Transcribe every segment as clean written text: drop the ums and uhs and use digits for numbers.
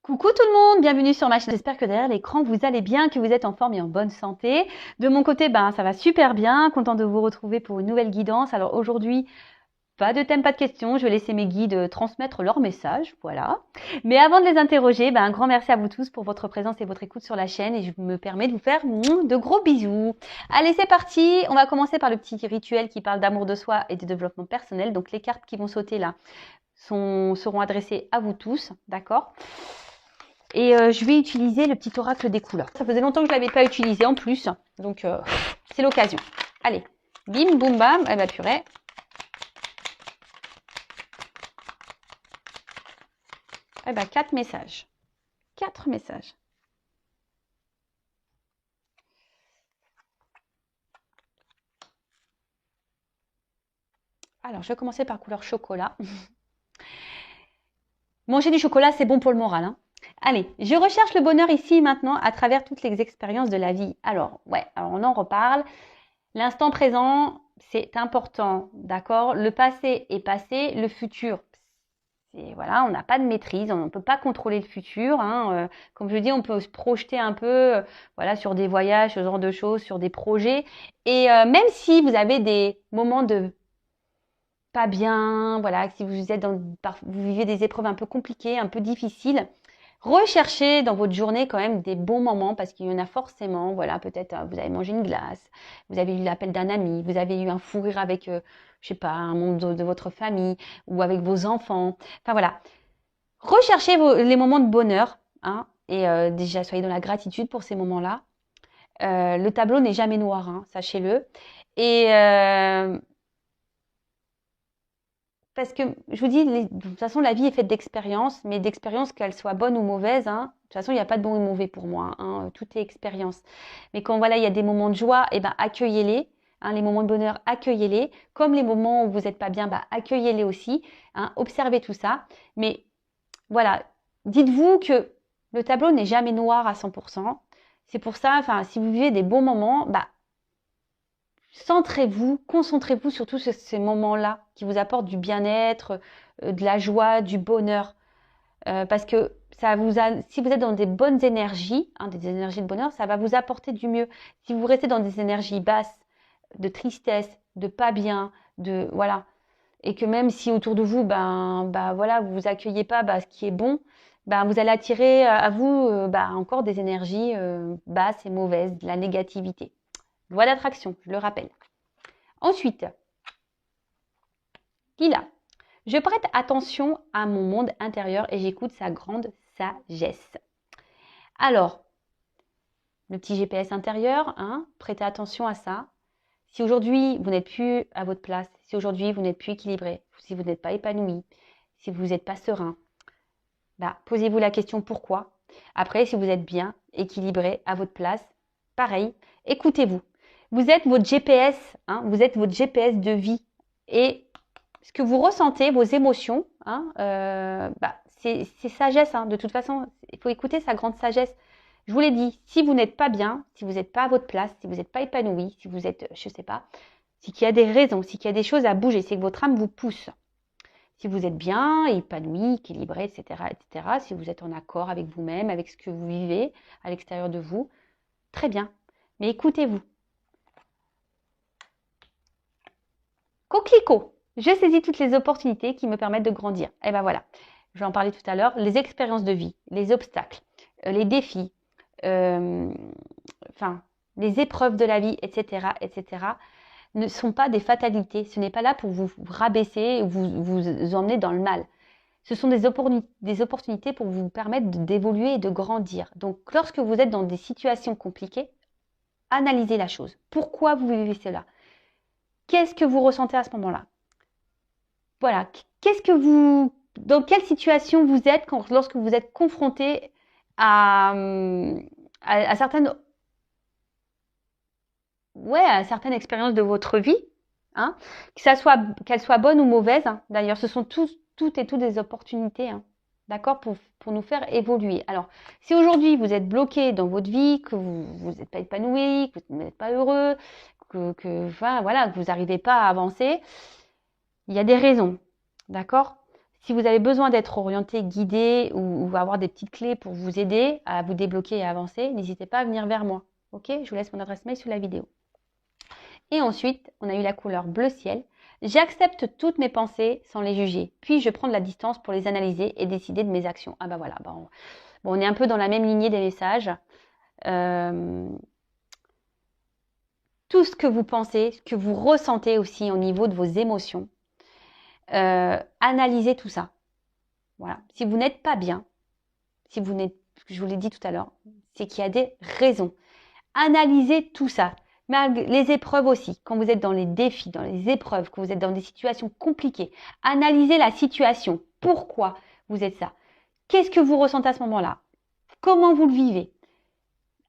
Coucou tout le monde, bienvenue sur ma chaîne. J'espère que derrière l'écran vous allez bien, que vous êtes en forme et en bonne santé. De mon côté, ça va super bien, content de vous retrouver pour une nouvelle guidance. Alors aujourd'hui, pas de thème, pas de questions, je vais laisser mes guides transmettre leur message, voilà. Mais avant de les interroger, un grand merci à vous tous pour votre présence et votre écoute sur la chaîne et je me permets de vous faire de gros bisous. Allez, c'est parti, on va commencer par le petit rituel qui parle d'amour de soi et de développement personnel. Donc les cartes qui vont sauter là seront adressées à vous tous, d'accord ? Et je vais utiliser le petit oracle des couleurs. Ça faisait longtemps que je ne l'avais pas utilisé en plus. Donc, c'est l'occasion. Allez, bim, boum, bam. Eh ben, purée. Eh ben, 4 messages. 4 messages. Alors, je vais commencer par couleur chocolat. Manger du chocolat, c'est bon pour le moral, hein. Allez, je recherche le bonheur ici maintenant à travers toutes les expériences de la vie. Alors, alors on en reparle. L'instant présent, c'est important, d'accord? Le passé est passé, le futur, voilà, on n'a pas de maîtrise, on ne peut pas contrôler le futur, hein. Comme je dis, on peut se projeter un peu, voilà, sur des voyages, ce genre de choses, sur des projets. Et même si vous avez des moments de pas bien, voilà, si vous êtes vous vivez des épreuves un peu compliquées, un peu difficiles, recherchez dans votre journée quand même des bons moments parce qu'il y en a forcément. Voilà, peut-être vous avez mangé une glace, vous avez eu l'appel d'un ami, vous avez eu un fou rire avec, je sais pas, un membre de votre famille ou avec vos enfants. Enfin voilà, recherchez les moments de bonheur, hein, et déjà soyez dans la gratitude pour ces moments-là. Le tableau n'est jamais noir, hein, sachez-le. Et parce que je vous dis, de toute façon, la vie est faite d'expériences, mais d'expériences, qu'elles soient bonnes ou mauvaises, hein. De toute façon, il n'y a pas de bon ou mauvais pour moi, hein. Tout est expérience. Mais quand voilà, il y a des moments de joie, accueillez-les. Hein, les moments de bonheur, accueillez-les. Comme les moments où vous n'êtes pas bien, accueillez-les aussi. Hein, observez tout ça. Mais voilà, dites-vous que le tableau n'est jamais noir à 100%. C'est pour ça, si vous vivez des bons moments, centrez-vous, concentrez-vous sur tous ces moments-là qui vous apportent du bien-être, de la joie, du bonheur. Parce que si vous êtes dans des bonnes énergies, hein, des énergies de bonheur, ça va vous apporter du mieux. Si vous restez dans des énergies basses, de tristesse, de pas bien, voilà, et que même si autour de vous, voilà, vous accueillez pas ce qui est bon, vous allez attirer à vous encore des énergies basses et mauvaises, de la négativité. Loi d'attraction, je le rappelle. Ensuite, Lila, je prête attention à mon monde intérieur et j'écoute sa grande sagesse. Alors, le petit GPS intérieur, hein, prêtez attention à ça. Si aujourd'hui vous n'êtes plus à votre place, si aujourd'hui vous n'êtes plus équilibré, si vous n'êtes pas épanoui, si vous n'êtes pas serein, posez-vous la question pourquoi. Après, si vous êtes bien, équilibré, à votre place, pareil, écoutez-vous. Vous êtes votre GPS, hein, vous êtes votre GPS de vie. Et ce que vous ressentez, vos émotions, hein, c'est sagesse. Hein. De toute façon, il faut écouter sa grande sagesse. Je vous l'ai dit, si vous n'êtes pas bien, si vous n'êtes pas à votre place, si vous n'êtes pas épanoui, si vous êtes, je ne sais pas, c'est qu'il y a des raisons, c'est qu'il y a des choses à bouger, c'est que votre âme vous pousse. Si vous êtes bien, épanoui, équilibré, etc., etc., si vous êtes en accord avec vous-même, avec ce que vous vivez à l'extérieur de vous, très bien. Mais écoutez-vous. Coquelicot, je saisis toutes les opportunités qui me permettent de grandir. Et voilà, je vais en parler tout à l'heure. Les expériences de vie, les obstacles, les défis, les épreuves de la vie, etc., ne sont pas des fatalités. Ce n'est pas là pour vous rabaisser ou vous emmener dans le mal. Ce sont des opportunités pour vous permettre d'évoluer et de grandir. Donc, lorsque vous êtes dans des situations compliquées, analysez la chose. Pourquoi vous vivez cela ? Qu'est-ce que vous ressentez à ce moment-là ? Voilà, dans quelle situation vous êtes lorsque vous êtes confronté à certaines expériences de votre vie, hein, qu'elles soient bonnes ou mauvaises. Hein. D'ailleurs, ce sont toutes des opportunités, hein, d'accord, pour nous faire évoluer. Alors, si aujourd'hui vous êtes bloqué dans votre vie, que vous n'êtes pas épanoui, que vous n'êtes pas heureux, que vous n'arrivez pas à avancer, il y a des raisons, d'accord ? Si vous avez besoin d'être orienté, guidé ou avoir des petites clés pour vous aider à vous débloquer et à avancer, n'hésitez pas à venir vers moi. Ok? Je vous laisse mon adresse mail sous la vidéo. Et ensuite, on a eu la couleur bleu ciel. J'accepte toutes mes pensées sans les juger. Puis, je prends de la distance pour les analyser et décider de mes actions. Ah bah voilà, bon, on est un peu dans la même lignée des messages. Tout ce que vous pensez, ce que vous ressentez aussi au niveau de vos émotions, analysez tout ça. Voilà. Si vous n'êtes pas bien, si vous n'êtes, je vous l'ai dit tout à l'heure, c'est qu'il y a des raisons. Analysez tout ça. Les épreuves aussi, quand vous êtes dans les défis, dans les épreuves, que vous êtes dans des situations compliquées, analysez la situation. Pourquoi vous êtes ça? Qu'est-ce que vous ressentez à ce moment-là? Comment vous le vivez?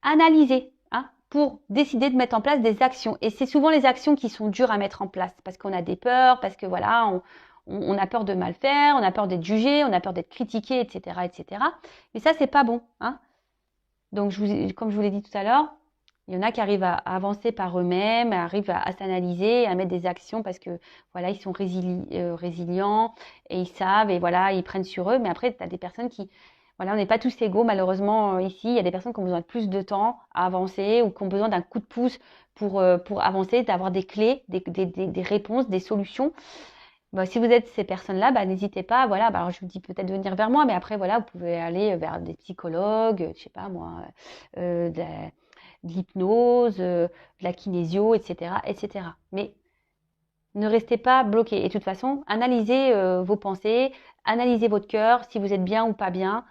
Analysez pour décider de mettre en place des actions. Et c'est souvent les actions qui sont dures à mettre en place parce qu'on a des peurs, parce que voilà, on a peur de mal faire, on a peur d'être jugé, on a peur d'être critiqué, etc., etc. Mais ça, c'est pas bon. Donc, comme je vous l'ai dit tout à l'heure, il y en a qui arrivent à avancer par eux-mêmes, arrivent à s'analyser, à mettre des actions parce que voilà, ils sont résilients et ils savent et voilà, ils prennent sur eux. Mais après, tu as des personnes qui, voilà, on n'est pas tous égaux malheureusement ici. Il y a des personnes qui ont besoin de plus de temps à avancer ou qui ont besoin d'un coup de pouce pour avancer, d'avoir des clés, des réponses, des solutions. Bah, si vous êtes ces personnes-là, bah, n'hésitez pas. Voilà, bah, alors je vous dis peut-être de venir vers moi, mais après voilà, vous pouvez aller vers des psychologues, je sais pas moi, de l'hypnose, de la kinésio, etc., etc. Mais ne restez pas bloqué. Et de toute façon, analysez vos pensées, analysez votre cœur, si vous êtes bien ou pas bien.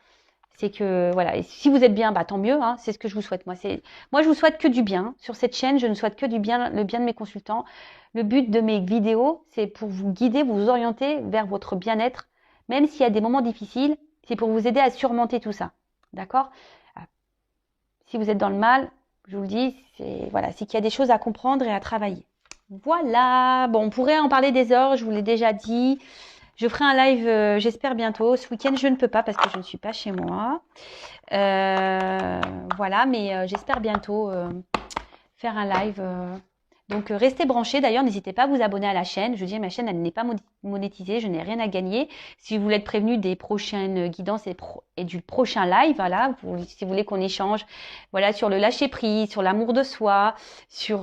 C'est que voilà, et si vous êtes bien, bah tant mieux. C'est ce que je vous souhaite. Moi, je vous souhaite que du bien sur cette chaîne. Je ne souhaite que du bien, le bien de mes consultants. Le but de mes vidéos, c'est pour vous guider, vous orienter vers votre bien-être, même s'il y a des moments difficiles. C'est pour vous aider à surmonter tout ça. D'accord? Si vous êtes dans le mal, je vous le dis, c'est qu'il y a des choses à comprendre et à travailler. Voilà. Bon, on pourrait en parler des heures. Je vous l'ai déjà dit. Je ferai un live, j'espère bientôt. Ce week-end, je ne peux pas parce que je ne suis pas chez moi. Voilà, mais j'espère bientôt faire un live. Donc, restez branchés. D'ailleurs, n'hésitez pas à vous abonner à la chaîne. Je dis, ma chaîne, elle n'est pas monétisée. Je n'ai rien à gagner. Si vous voulez être prévenu des prochaines guidances et du prochain live, voilà, si vous voulez qu'on échange, voilà, sur le lâcher-prise, sur l'amour de soi, sur...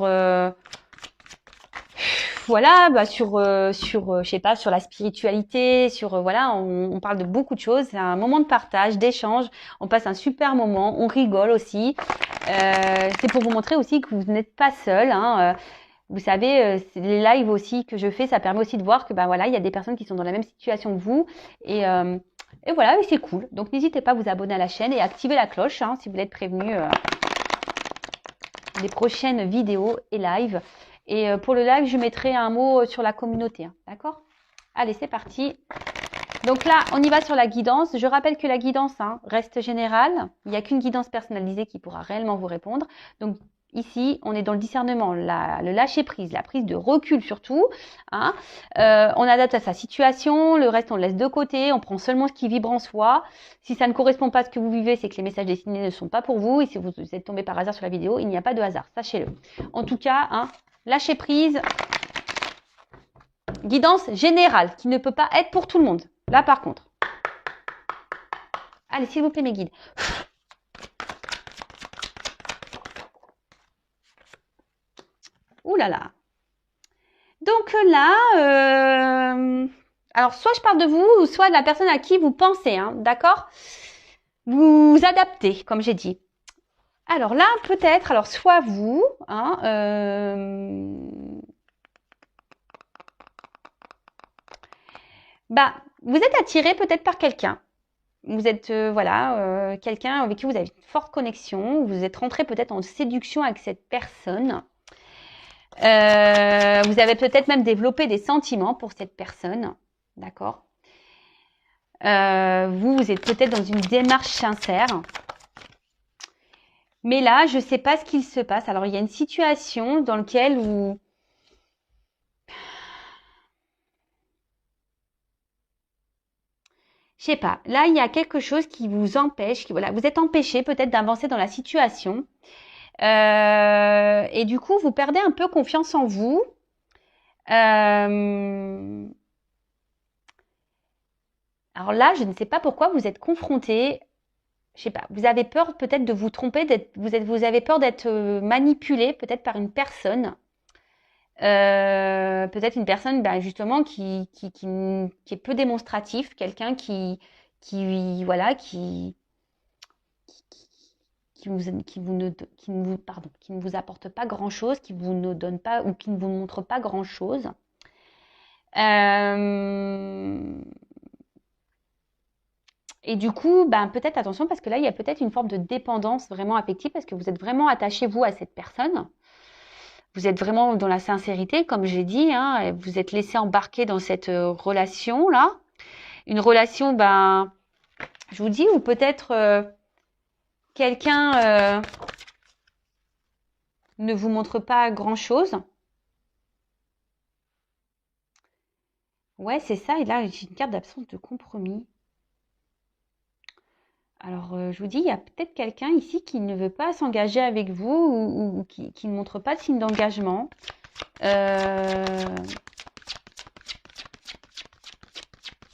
voilà, bah je sais pas, sur la spiritualité, sur voilà, on parle de beaucoup de choses. C'est un moment de partage, d'échange. On passe un super moment, on rigole aussi. C'est pour vous montrer aussi que vous n'êtes pas seul. Vous savez, les lives aussi que je fais, ça permet aussi de voir que voilà, il y a des personnes qui sont dans la même situation que vous et voilà, et c'est cool. Donc n'hésitez pas à vous abonner à la chaîne et activer la cloche si vous voulez être prévenu des prochaines vidéos et lives. Et pour le live, je mettrai un mot sur la communauté. D'accord? Allez, c'est parti. Donc là, on y va sur la guidance. Je rappelle que la guidance reste générale. Il n'y a qu'une guidance personnalisée qui pourra réellement vous répondre. Donc ici, on est dans le discernement, le lâcher-prise, la prise de recul surtout. On adapte à sa situation. Le reste, on le laisse de côté. On prend seulement ce qui vibre en soi. Si ça ne correspond pas à ce que vous vivez, c'est que les messages destinés ne sont pas pour vous. Et si vous êtes tombé par hasard sur la vidéo, il n'y a pas de hasard. Sachez-le. En tout cas, lâcher prise, guidance générale qui ne peut pas être pour tout le monde. Là, par contre. Allez, s'il vous plaît, mes guides. Ouh là là. Donc là, alors soit je parle de vous, ou soit de la personne à qui vous pensez, d'accord? Vous adaptez, comme j'ai dit. Alors là, peut-être, alors soit vous, vous êtes attiré peut-être par quelqu'un. Vous êtes, quelqu'un avec qui vous avez une forte connexion. Vous êtes rentré peut-être en séduction avec cette personne. Vous avez peut-être même développé des sentiments pour cette personne. D'accord? Vous êtes peut-être dans une démarche sincère. Mais là, je ne sais pas ce qu'il se passe. Alors, il y a une situation dans laquelle vous... Je sais pas. Là, il y a quelque chose qui vous empêche. Voilà, vous êtes empêché peut-être d'avancer dans la situation. Et du coup, vous perdez un peu confiance en vous. Alors là, je ne sais pas pourquoi vous êtes confronté. Je sais pas, vous avez peur peut-être de vous tromper, vous avez peur d'être manipulé peut-être par une personne. Peut-être une personne justement qui est peu démonstratif, quelqu'un voilà, qui ne vous apporte pas grand-chose, qui vous ne donne pas ou qui ne vous montre pas grand-chose. Et du coup, peut-être attention parce que là, il y a peut-être une forme de dépendance vraiment affective parce que vous êtes vraiment attaché, vous, à cette personne. Vous êtes vraiment dans la sincérité, comme j'ai dit, hein, et vous êtes laissé embarquer dans cette relation-là. Une relation, je vous dis, ou peut-être quelqu'un ne vous montre pas grand-chose. Ouais, c'est ça. Et là, j'ai une carte d'absence de compromis. Alors, je vous dis, il y a peut-être quelqu'un ici qui ne veut pas s'engager avec vous ou qui ne montre pas de signe d'engagement.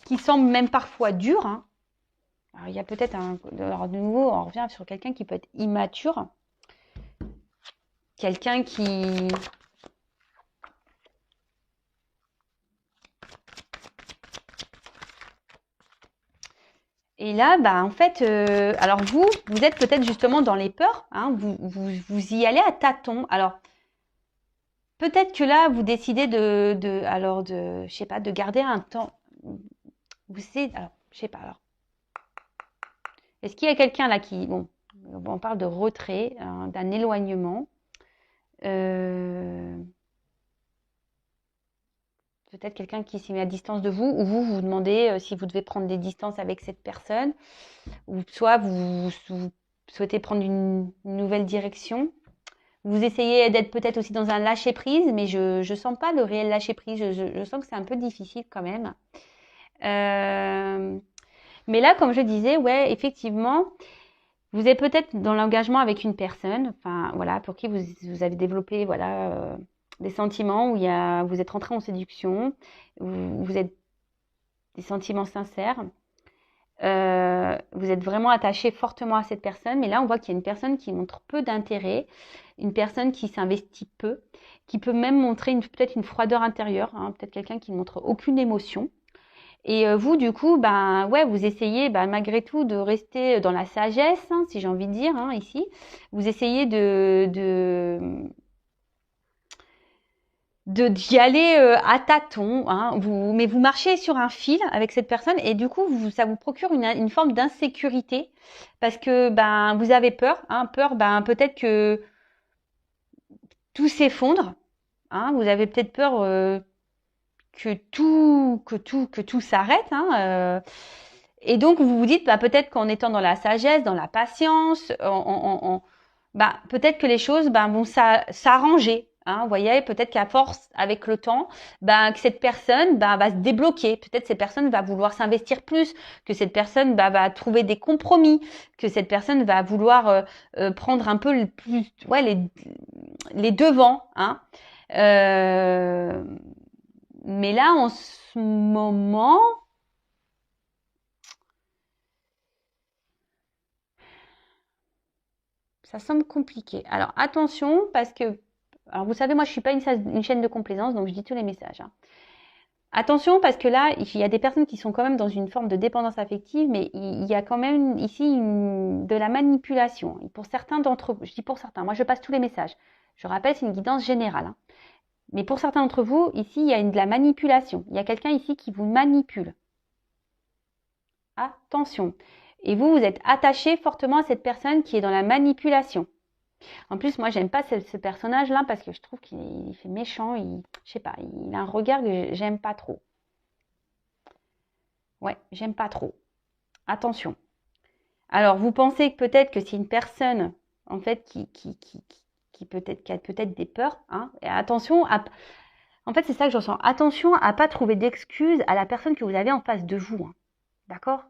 Qui semble même parfois dur. Hein. Alors, il y a peut-être alors de nouveau, on revient sur quelqu'un qui peut être immature. Quelqu'un qui... Et là, en fait, alors vous êtes peut-être justement dans les peurs. Hein, vous y allez à tâtons. Alors, peut-être que là, vous décidez je sais pas, de garder un temps. Vous savez, alors, je sais pas. Alors, est-ce qu'il y a quelqu'un là qui, bon, on parle de retrait, hein, d'un éloignement. Peut-être quelqu'un qui s'est mis à distance de vous, ou vous demandez si vous devez prendre des distances avec cette personne, ou soit vous souhaitez prendre une nouvelle direction. Vous essayez d'être peut-être aussi dans un lâcher-prise, mais je ne sens pas le réel lâcher-prise. Je sens que c'est un peu difficile quand même. Mais là, comme je disais, ouais, effectivement, vous êtes peut-être dans l'engagement avec une personne, enfin voilà, pour qui vous avez développé voilà des sentiments où vous êtes rentré en séduction, vous êtes des sentiments sincères. Vous êtes vraiment attaché fortement à cette personne, mais là on voit qu'il y a une personne qui montre peu d'intérêt, une personne qui s'investit peu, qui peut même montrer peut-être une froideur intérieure, hein, peut-être quelqu'un qui ne montre aucune émotion. Et vous, du coup, ouais, vous essayez malgré tout de rester dans la sagesse, hein, si j'ai envie de dire, hein, ici. Vous essayez d'y aller à tâtons, hein, mais vous marchez sur un fil avec cette personne et du coup, ça vous procure une forme d'insécurité parce que vous avez peur, hein, peur, peut-être que tout s'effondre, hein, vous avez peut-être peur que tout s'arrête, hein, et donc vous vous dites peut-être qu'en étant dans la sagesse, dans la patience, peut-être que les choses vont s'arranger. Hein, vous voyez, peut-être qu'à force, avec le temps, que cette personne va se débloquer. Peut-être cette personne va vouloir s'investir plus, que cette personne va trouver des compromis, que cette personne va vouloir prendre un peu les devants. Hein. Mais là, en ce moment, ça semble compliqué. Alors attention, parce que, alors vous savez, moi je suis pas une chaîne de complaisance, donc je dis tous les messages. Hein. Attention, parce que là, il y a des personnes qui sont quand même dans une forme de dépendance affective, mais il y a quand même ici de la manipulation. Et pour certains d'entre vous, je dis pour certains, moi je passe tous les messages. Je rappelle, c'est une guidance générale. Hein. Mais pour certains d'entre vous, ici, il y a de la manipulation. Il y a quelqu'un ici qui vous manipule. Attention. Et vous êtes attaché fortement à cette personne qui est dans la manipulation. En plus, moi, j'aime pas ce personnage-là parce que je trouve qu'il fait méchant. Je sais pas, il a un regard que j'aime pas trop. Ouais, j'aime pas trop. Attention. Alors, vous pensez que peut-être que c'est une personne, en fait, qui a peut-être des peurs. Hein, et attention en fait, c'est ça que je ressens. Attention à pas trouver d'excuses à la personne que vous avez en face de vous. Hein. D'accord ?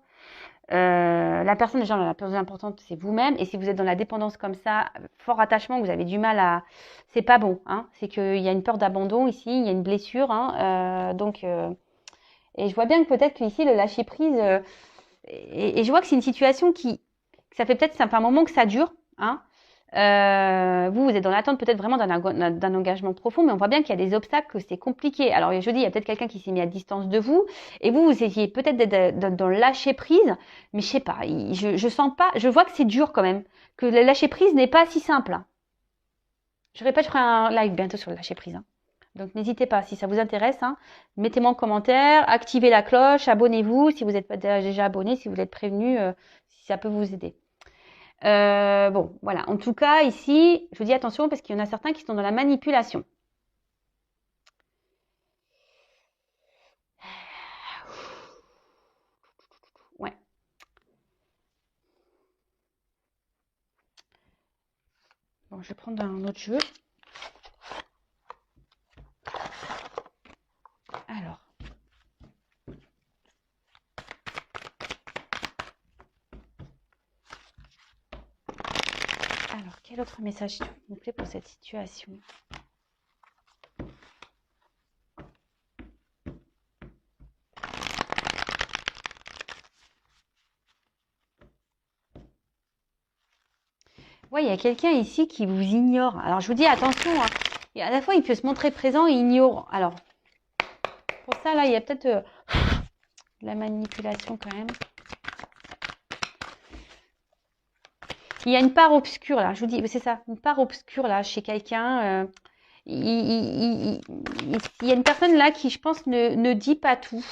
La personne, déjà, la plus importante, c'est vous-même. Et si vous êtes dans la dépendance comme ça, fort attachement, vous avez du mal à... C'est pas bon. Hein. C'est qu'il y a une peur d'abandon ici, il y a une blessure. Hein. Donc, Et je vois bien que peut-être qu'ici, le lâcher prise, et je vois que c'est une situation que ça fait peut-être un moment que ça dure, hein. Vous êtes dans l'attente peut-être vraiment d'un engagement profond, mais on voit bien qu'il y a des obstacles, que c'est compliqué. Alors, je dis, il y a peut-être quelqu'un qui s'est mis à distance de vous, et vous essayez peut-être d'être dans le lâcher prise, mais je sais pas, je sens pas, je vois que c'est dur quand même, que le lâcher prise n'est pas si simple, hein. Je répète, je ferai un live bientôt sur le lâcher prise, hein. Donc n'hésitez pas, si ça vous intéresse, hein, mettez-moi en commentaire, activez la cloche, abonnez-vous si vous n'êtes pas déjà abonné, si vous êtes prévenu, si ça peut vous aider. Bon, voilà. En tout cas, ici, je vous dis attention parce qu'il y en a certains qui sont dans la manipulation. Ouais. Bon, je vais prendre un autre jeu. Alors. Alors, quel autre message s'il vous plaît pour cette situation? Ouais, il y a quelqu'un ici qui vous ignore. Alors, je vous dis attention, hein. Et à la fois, il peut se montrer présent et ignore. Alors, pour ça, là, il y a peut-être de la manipulation quand même. Il y a une part obscure, là. Je vous dis, c'est ça, une part obscure, là, chez quelqu'un. Il y a une personne, là, qui, je pense, ne dit pas tout.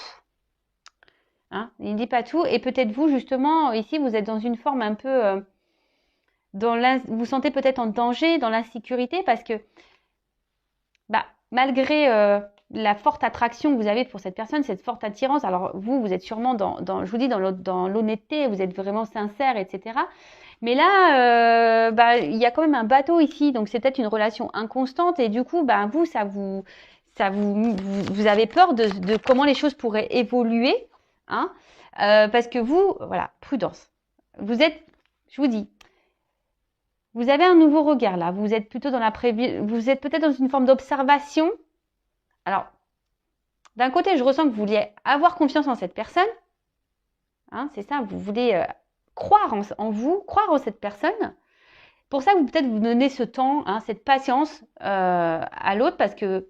Hein, il ne dit pas tout. Et peut-être vous, justement, ici, vous êtes dans une forme un peu... vous vous sentez peut-être en danger, dans l'insécurité, parce que bah, malgré la forte attraction que vous avez pour cette personne, cette forte attirance, alors vous êtes sûrement je vous dis, dans l'honnêteté, vous êtes vraiment sincère, etc. Mais là, il y a quand même un bateau ici, donc c'est peut-être une relation inconstante, et du coup, vous avez peur de comment les choses pourraient évoluer, hein, parce que vous, voilà, prudence. Je vous dis, vous avez un nouveau regard là. Vous êtes plutôt dans vous êtes peut-être dans une forme d'observation. Alors, d'un côté, je ressens que vous vouliez avoir confiance en cette personne. Hein, c'est ça, vous voulez croire en vous, croire en cette personne. Pour ça, vous peut-être vous donnez ce temps, hein, cette patience à l'autre, parce que.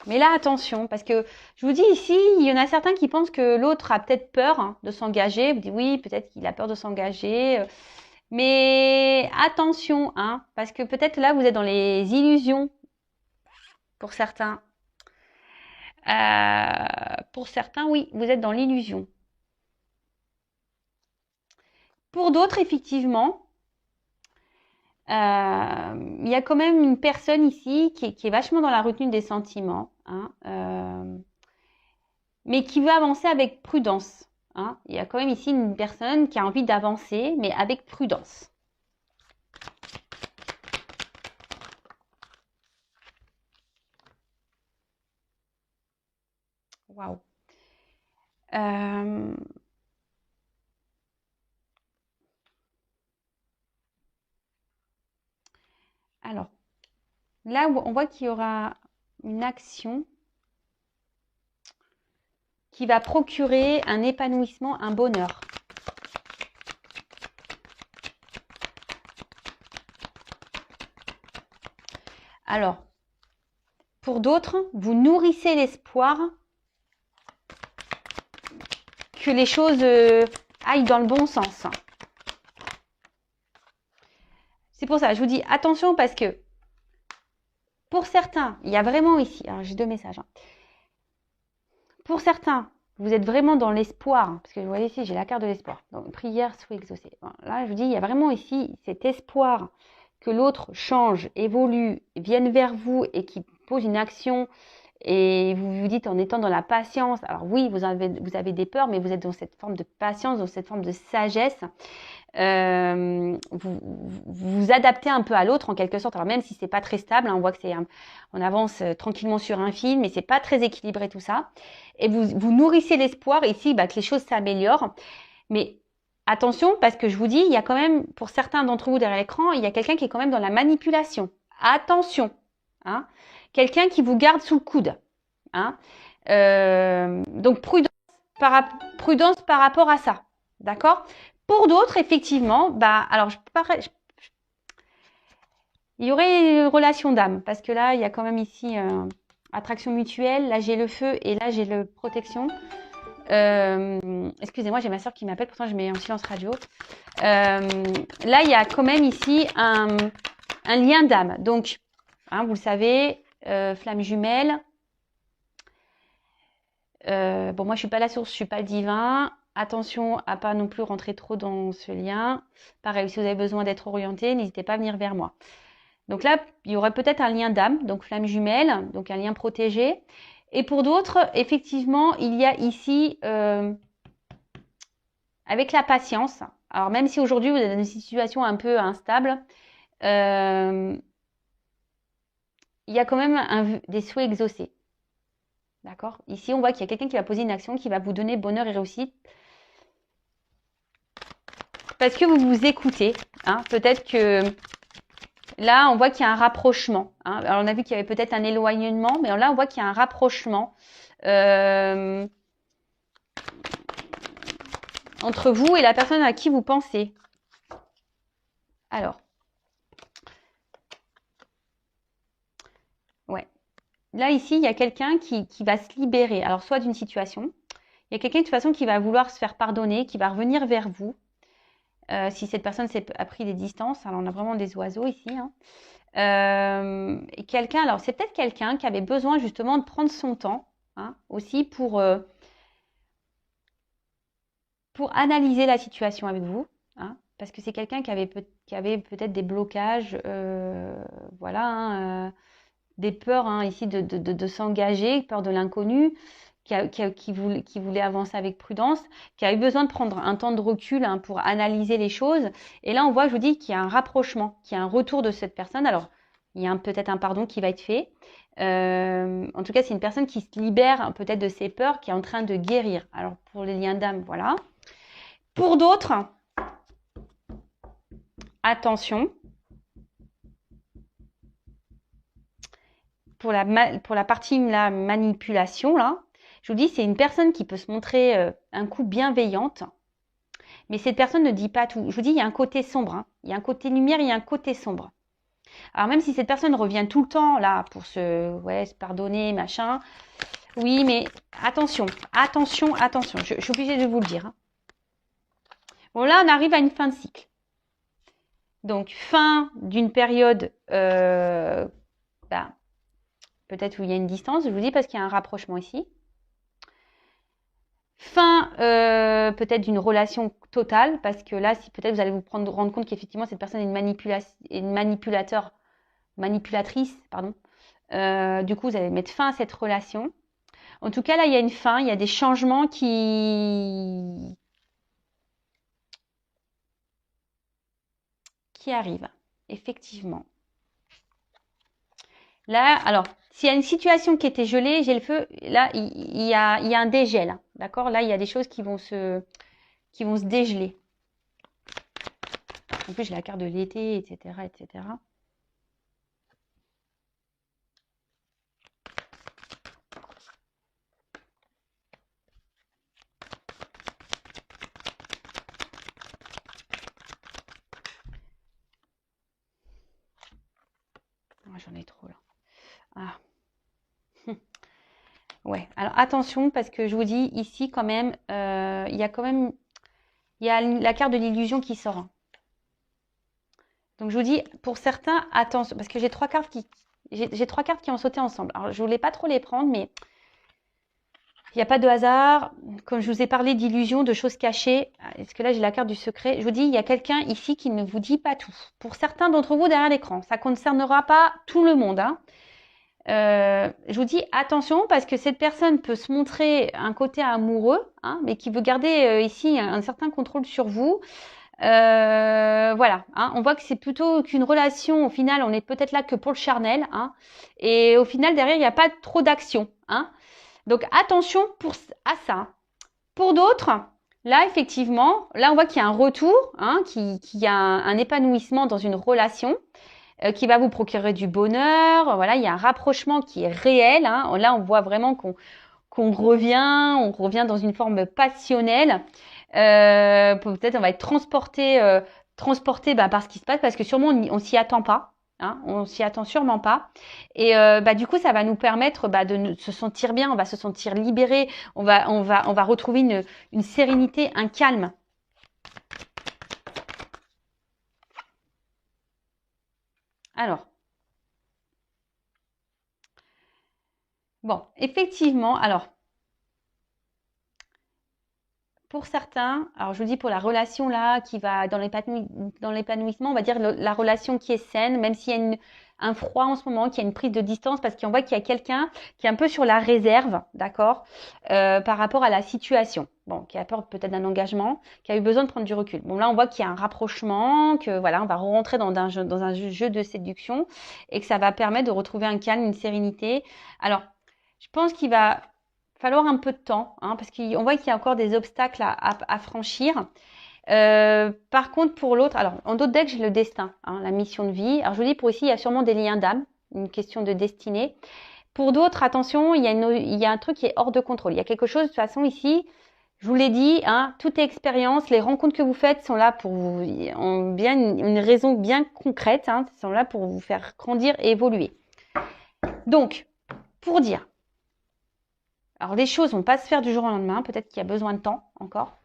Mais là, attention, parce que je vous dis ici, il y en a certains qui pensent que l'autre a peut-être peur, hein, de s'engager. Vous dites oui, peut-être qu'il a peur de s'engager. Mais attention, hein, parce que peut-être là, vous êtes dans les illusions pour certains. Pour certains, oui, vous êtes dans l'illusion. Pour d'autres, effectivement, il y a quand même une personne ici qui est vachement dans la retenue des sentiments, hein, mais qui veut avancer avec prudence. Hein. Il y a quand même ici une personne qui a envie d'avancer, mais avec prudence. Waouh. Alors, là, on voit qu'il y aura une action qui va procurer un épanouissement, un bonheur. Alors, pour d'autres, vous nourrissez l'espoir que les choses aillent dans le bon sens. C'est pour ça, je vous dis attention parce que pour certains, il y a vraiment ici, alors j'ai deux messages. Hein. Pour certains, vous êtes vraiment dans l'espoir, parce que vous voyez ici, j'ai la carte de l'espoir. Donc, prière soit exaucée. Bon, là, je vous dis, il y a vraiment ici cet espoir que l'autre change, évolue, vienne vers vous et qui pose une action. Et vous vous dites en étant dans la patience, alors oui, vous avez des peurs, mais vous êtes dans cette forme de patience, dans cette forme de sagesse. Vous adaptez un peu à l'autre en quelque sorte. Alors même si c'est pas très stable, hein, on voit que on avance tranquillement sur un fil, mais c'est pas très équilibré tout ça. Et vous nourrissez l'espoir ici que les choses s'améliorent. Mais attention, parce que je vous dis, il y a quand même, pour certains d'entre vous derrière l'écran, il y a quelqu'un qui est quand même dans la manipulation. Attention, hein. quelqu'un qui vous garde sous le coude. Hein. Donc, prudence par rapport à ça. D'accord? Pour d'autres, effectivement, alors, il y aurait une relation d'âme, parce que là, il y a quand même ici attraction mutuelle. Là, j'ai le feu et là, j'ai le protection. Excusez-moi, j'ai ma soeur qui m'appelle, pourtant je mets en silence radio. Là, il y a quand même ici un lien d'âme. Donc, hein, vous le savez, flamme jumelle. Bon, moi, je suis pas la source, je suis pas le divin. Attention à pas non plus rentrer trop dans ce lien. Pareil, si vous avez besoin d'être orienté, n'hésitez pas à venir vers moi. Donc là, il y aurait peut-être un lien d'âme, donc flamme jumelle, donc un lien protégé. Et pour d'autres, effectivement, il y a ici, avec la patience, alors même si aujourd'hui vous êtes dans une situation un peu instable, il y a quand même des souhaits exaucés. D'accord? Ici, on voit qu'il y a quelqu'un qui va poser une action qui va vous donner bonheur et réussite. Parce que vous vous écoutez. Hein? Peut-être que là, on voit qu'il y a un rapprochement. Hein? Alors, on a vu qu'il y avait peut-être un éloignement, mais là, on voit qu'il y a un rapprochement entre vous et la personne à qui vous pensez. Alors. Ouais. Là, ici, il y a quelqu'un qui va se libérer. Alors, soit d'une situation. Il y a quelqu'un de toute façon qui va vouloir se faire pardonner, qui va revenir vers vous. Si cette personne a pris des distances. Alors, on a vraiment des oiseaux ici. Hein. Et quelqu'un, alors c'est peut-être quelqu'un qui avait besoin justement de prendre son temps. Hein, aussi pour analyser la situation avec vous. Hein, parce que c'est quelqu'un qui avait peut-être des blocages. Voilà. Hein, des peurs hein, ici de s'engager, peur de l'inconnu, qui voulait avancer avec prudence, qui a eu besoin de prendre un temps de recul hein, pour analyser les choses. Et là, on voit, je vous dis, qu'il y a un rapprochement, qu'il y a un retour de cette personne. Alors, il y a peut-être un pardon qui va être fait. En tout cas, c'est une personne qui se libère peut-être de ses peurs, qui est en train de guérir. Alors, pour les liens d'âme, voilà. Pour d'autres, attention. Pour la partie la manipulation, là, je vous dis, c'est une personne qui peut se montrer un coup bienveillante, mais cette personne ne dit pas tout. Je vous dis, il y a un côté sombre. Hein. Il y a un côté lumière, il y a un côté sombre. Alors même si cette personne revient tout le temps là pour se pardonner, machin, oui, mais attention, attention, attention. Je suis obligée de vous le dire. Hein. Bon, là, on arrive à une fin de cycle. Donc, fin d'une période... peut-être où il y a une distance, je vous dis parce qu'il y a un rapprochement ici. Fin peut-être d'une relation totale, parce que là, si peut-être vous allez vous rendre compte qu'effectivement cette personne est une manipulatrice, pardon. Du coup, vous allez mettre fin à cette relation. En tout cas, là, il y a une fin, il y a des changements qui arrivent, effectivement. Là, alors, s'il y a une situation qui était gelée, j'ai le feu, là, il y a un dégel. D'accord? Là, il y a des choses qui vont se dégeler. En plus, j'ai la carte de l'été, etc., etc. J'en ai trop, là. Ah. Ouais, alors attention parce que je vous dis ici quand même, il y a la carte de l'illusion qui sort. Donc je vous dis pour certains attention parce que j'ai trois cartes qui ont sauté ensemble. Alors je voulais pas trop les prendre mais il n'y a pas de hasard. Comme je vous ai parlé d'illusion, de choses cachées, est-ce que là j'ai la carte du secret? Je vous dis il y a quelqu'un ici qui ne vous dit pas tout. Pour certains d'entre vous derrière l'écran, ça ne concernera pas tout le monde. Hein. Je vous dis attention parce que cette personne peut se montrer un côté amoureux, hein, mais qui veut garder ici un certain contrôle sur vous. Voilà, hein, on voit que c'est plutôt qu'une relation. Au final, on est peut-être là que pour le charnel, hein, et au final derrière il n'y a pas trop d'action. Hein. Donc attention à ça. Pour d'autres, là effectivement, là on voit qu'il y a un retour, hein, qu'il y a un épanouissement dans une relation. qui va vous procurer du bonheur. Voilà, il y a un rapprochement qui est réel. Hein. Là, on voit vraiment qu'on revient dans une forme passionnelle. Peut-être on va être transporté par ce qui se passe parce que sûrement on s'y attend pas. Hein, on s'y attend sûrement pas. Et du coup, ça va nous permettre de se sentir bien. On va se sentir libéré. On va retrouver une sérénité, un calme. Alors. Bon, effectivement, alors, pour certains, alors je vous dis pour la relation là qui va dans l'épanouissement, on va dire la relation qui est saine, même s'il y a un froid en ce moment, qu'il y a une prise de distance, parce qu'on voit qu'il y a quelqu'un qui est un peu sur la réserve, d'accord, par rapport à la situation. Bon, qui a peur peut-être d'un engagement, qui a eu besoin de prendre du recul. Bon, là, on voit qu'il y a un rapprochement, que voilà, on va rentrer dans un jeu de séduction et que ça va permettre de retrouver un calme, une sérénité. Alors, je pense qu'il va falloir un peu de temps, hein, parce qu'on voit qu'il y a encore des obstacles à franchir. Par contre, pour l'autre, alors en d'autres decks, j'ai le destin, hein, la mission de vie. Alors je vous dis, pour ici, il y a sûrement des liens d'âme, une question de destinée. Pour d'autres, attention, il y a un truc qui est hors de contrôle. Il y a quelque chose, de toute façon, ici, je vous l'ai dit, hein, toute expérience, les rencontres que vous faites sont là pour vous, ont bien une raison bien concrète, hein, sont là pour vous faire grandir et évoluer. Donc, pour dire, alors les choses vont pas se faire du jour au lendemain, peut-être qu'il y a besoin de temps encore.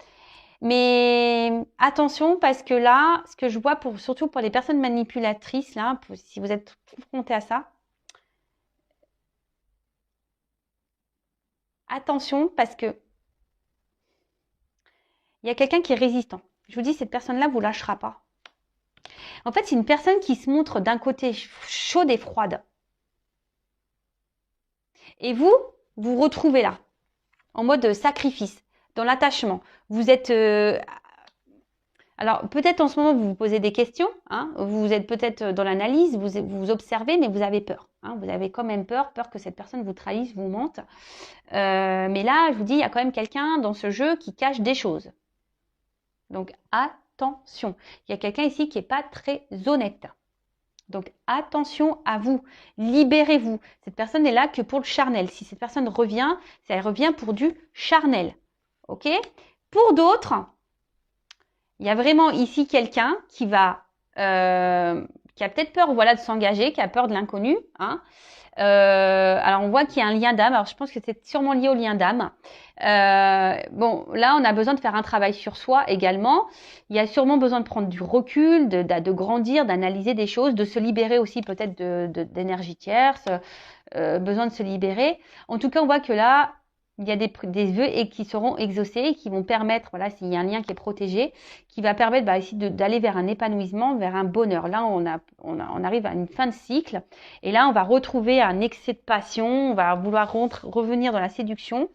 Mais attention parce que là, ce que je vois surtout pour les personnes manipulatrices, là, si vous êtes confrontés à ça, attention parce que il y a quelqu'un qui est résistant. Je vous dis, cette personne-là vous lâchera pas. En fait, c'est une personne qui se montre d'un côté chaude et froide. Et vous vous retrouvez là, en mode sacrifice, dans l'attachement. Vous êtes... alors, peut-être en ce moment, vous vous posez des questions. Hein, vous êtes peut-être dans l'analyse, vous observez, mais vous avez peur. Hein, vous avez quand même peur que cette personne vous trahisse, vous mente. Mais là, je vous dis, il y a quand même quelqu'un dans ce jeu qui cache des choses. Donc, attention. Il y a quelqu'un ici qui n'est pas très honnête. Donc, attention à vous. Libérez-vous. Cette personne n'est là que pour le charnel. Si cette personne revient, elle revient pour du charnel. OK ? Pour d'autres, il y a vraiment ici quelqu'un qui a peut-être peur, voilà, de s'engager, qui a peur de l'inconnu. Hein. Alors, on voit qu'il y a un lien d'âme. Alors, je pense que c'est sûrement lié au lien d'âme. Bon, là, on a besoin de faire un travail sur soi également. Il y a sûrement besoin de prendre du recul, de grandir, d'analyser des choses, de se libérer aussi peut-être d'énergie tierce, besoin de se libérer. En tout cas, on voit que là, il y a des vœux qui seront exaucés, qui vont permettre, voilà, s'il y a un lien qui est protégé, qui va permettre ici d'aller vers un épanouissement, vers un bonheur. Là, on arrive à une fin de cycle, et là, on va retrouver un excès de passion, on va vouloir revenir dans la séduction.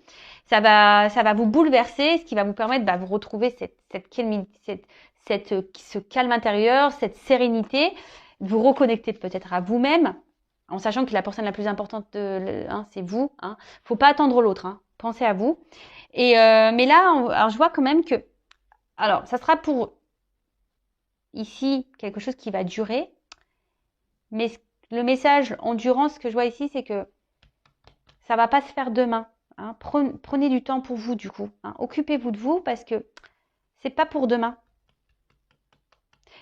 Ça va vous bouleverser, ce qui va vous permettre de vous retrouver ce calme intérieur, cette sérénité, vous reconnecter peut-être à vous-même, en sachant que la personne la plus importante, c'est vous. Hein. Faut pas attendre l'autre. Hein. Pensez à vous. Et mais là, alors je vois quand même que, alors ça sera pour ici quelque chose qui va durer. Mais le message endurance que je vois ici, c'est que ça va pas se faire demain. Hein. Prenez du temps pour vous du coup. Hein. Occupez-vous de vous parce que c'est pas pour demain.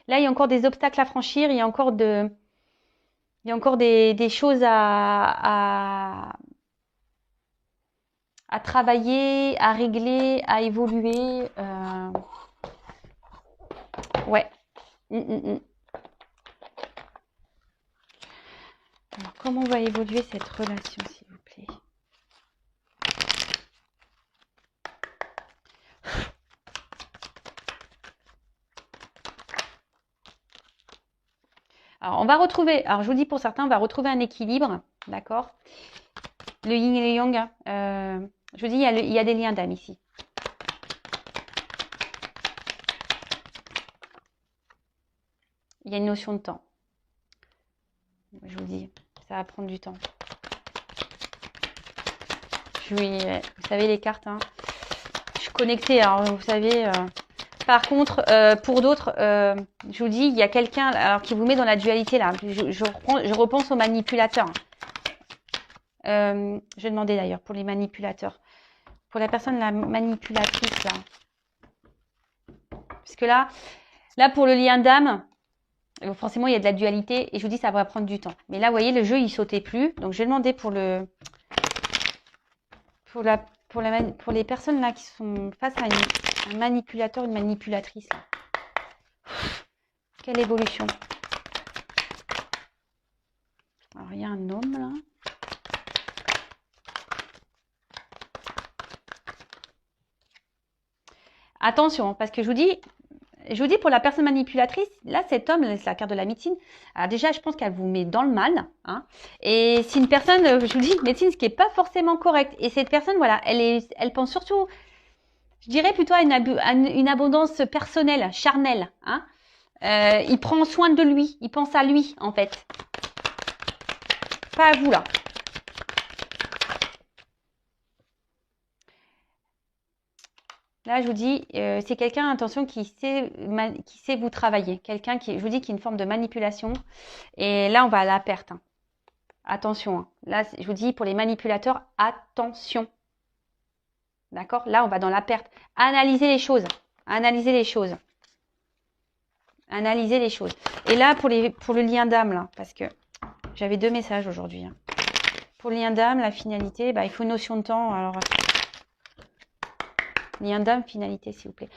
Là, il y a encore des obstacles à franchir. Il y a encore des choses à travailler, à régler, à évoluer. Ouais. Alors, comment va évoluer cette relation, s'il vous plaît? Alors, on va retrouver, alors je vous dis pour certains, on va retrouver un équilibre, d'accord? Le yin et le yang, je vous dis, il y a des liens d'âme ici. Il y a une notion de temps. Je vous dis, ça va prendre du temps. Vous savez les cartes, hein. Je suis connectée, alors vous savez, Par contre, pour d'autres, je vous dis, il y a quelqu'un alors qui vous met dans la dualité là. Je repense aux manipulateurs. Je vais demander d'ailleurs pour les manipulateurs. Pour la personne, la manipulatrice là. Parce que là pour le lien d'âme, forcément il y a de la dualité et je vous dis ça va prendre du temps. Mais là, vous voyez, le jeu il sautait plus. Donc je vais demander pour les personnes là qui sont face à un manipulateur, une manipulatrice. Là. Quelle évolution. Alors il y a un homme là. Attention, parce que je vous dis pour la personne manipulatrice, là, cet homme, c'est la carte de la médecine. Alors déjà, je pense qu'elle vous met dans le mal. Hein, et c'est une personne, je vous dis, médecine, ce qui n'est pas forcément correct. Et cette personne, voilà, elle pense surtout, je dirais plutôt à une abondance personnelle, charnelle. Hein. Il prend soin de lui, il pense à lui, en fait. Pas à vous, là. Là, je vous dis, c'est quelqu'un, attention, qui sait vous travailler. Quelqu'un qui, je vous dis, qui est une forme de manipulation. Et là, on va à la perte. Hein. Attention. Hein. Là, je vous dis, pour les manipulateurs, attention. D'accord? Là, on va dans la perte. Analysez les choses. Analysez les choses. Analysez les choses. Et là, pour le lien d'âme, là, parce que j'avais 2 messages aujourd'hui. Hein. Pour le lien d'âme, la finalité, il faut une notion de temps. Alors... Lien d'âme, finalité, s'il vous plaît.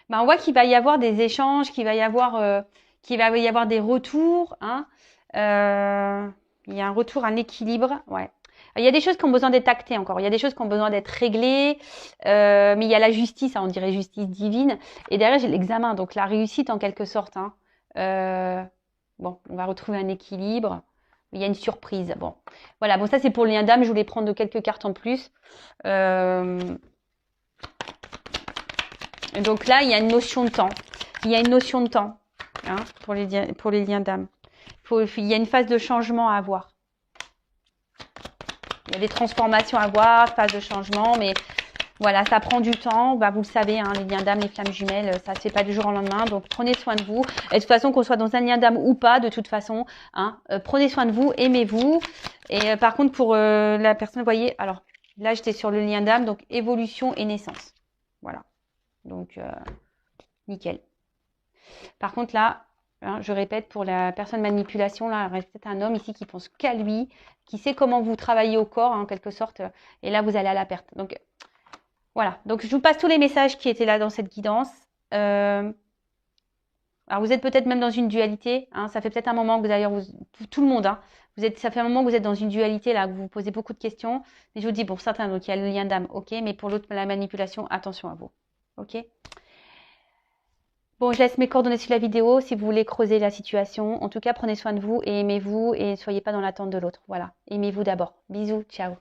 On voit qu'il va y avoir des échanges, qu'il va y avoir des retours. Hein. Il y a un retour, un équilibre. Ouais. Il y a des choses qui ont besoin d'être actées encore. Il y a des choses qui ont besoin d'être réglées. Mais il y a la justice, hein, on dirait justice divine. Et derrière, j'ai l'examen, donc la réussite en quelque sorte. Hein. Bon, on va retrouver un équilibre. Il y a une surprise. Bon, voilà. Bon, ça c'est pour le lien d'âme. Je voulais prendre quelques cartes en plus. Donc là, il y a une notion de temps. Il y a une notion de temps hein, pour les liens d'âme. Il y a une phase de changement à avoir. Il y a des transformations à avoir, phase de changement, mais voilà, ça prend du temps. Vous le savez, hein, les liens d'âme, les flammes jumelles, ça ne se fait pas du jour au lendemain. Donc, prenez soin de vous. Et de toute façon, qu'on soit dans un lien d'âme ou pas, de toute façon, hein, prenez soin de vous, aimez-vous. Et par contre, pour la personne, vous voyez, alors là, j'étais sur le lien d'âme, donc évolution et naissance. Voilà. Donc, nickel. Par contre, là, hein, je répète, pour la personne manipulation, là, il reste peut-être un homme ici qui pense qu'à lui, qui sait comment vous travaillez au corps, hein, en quelque sorte. Et là, vous allez à la perte. Donc, voilà. Donc, je vous passe tous les messages qui étaient là dans cette guidance. Alors, vous êtes peut-être même dans une dualité. Hein, ça fait peut-être un moment que d'ailleurs, tout le monde, hein, ça fait un moment que vous êtes dans une dualité, là, que vous vous posez beaucoup de questions. Mais je vous dis, pour certains, donc il y a le lien d'âme, ok. Mais pour l'autre, la manipulation, attention à vous. Ok. Bon, je laisse mes coordonnées sur la vidéo si vous voulez creuser la situation. En tout cas, prenez soin de vous et aimez-vous et ne soyez pas dans l'attente de l'autre. Voilà. Aimez-vous d'abord. Bisous. Ciao.